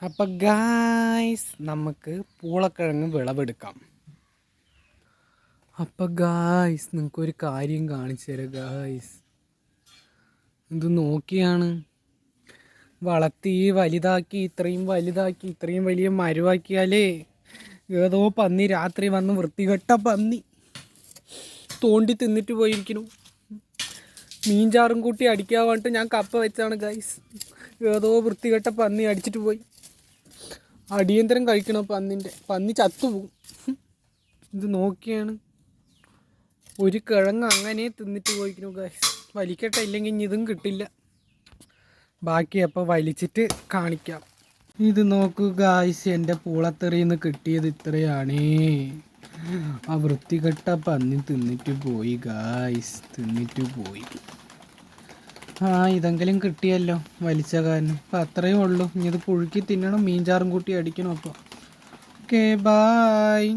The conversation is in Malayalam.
അപ്പം ഗായ്സ് നമുക്ക് പൂളക്കിഴങ്ങ് വിളവെടുക്കാം. അപ്പം ഗായ്സ് നിങ്ങൾക്കൊരു കാര്യം കാണിച്ചു തരാം ഗായ്സ്. ഇത് നോക്കിയാണ് വളർത്തി വലുതാക്കി ഇത്രയും വലിയ മരമാക്കിയാലേ ഏതോ പന്നി രാത്രി വന്ന് വൃത്തികെട്ട പന്നി തോണ്ടി തിന്നിട്ട് പോയിരിക്കുന്നു. മീൻചാറും കൂട്ടി അടിക്കാൻ വേണ്ടിയിട്ട് ഞാൻ കപ്പ വെച്ചാണ് ഗായ്സ്. ഏതോ വൃത്തികെട്ട പന്നി അടിച്ചിട്ട് പോയി. അടിയന്തരം കഴിക്കണം. പന്നി ചത്തുപോകും. ഇത് നോക്കിയാണ് ഒരു കിഴങ്ങ് അങ്ങനെ തിന്നിട്ട് പോയിരിക്കുന്നു ഗായ്സ്. വലിക്കട്ടെ, ഇല്ലെങ്കിൽ ഇനി ഇതും കിട്ടില്ല. ബാക്കി അപ്പോൾ വലിച്ചിട്ട് കാണിക്കാം. ഇത് നോക്കൂ ഗായ്സ്, എൻ്റെ പൂളത്തെറിയിൽ നിന്ന് കിട്ടിയത് ഇത്രയാണേ. ആ വൃത്തികെട്ട പന്നി തിന്നിട്ട് പോയി ഗായ്സ്, തിന്നിട്ട് പോയി. ഇതെങ്കിലും കിട്ടിയല്ലോ വലിച്ച കാരണം. അപ്പം അത്രയേ ഉള്ളൂ. ഇനി ഇത് പുഴുക്കി തിന്നണം, മീൻചാറും കൂട്ടി അടിക്കണം. അപ്പോൾ ഓക്കെ, ബായ്.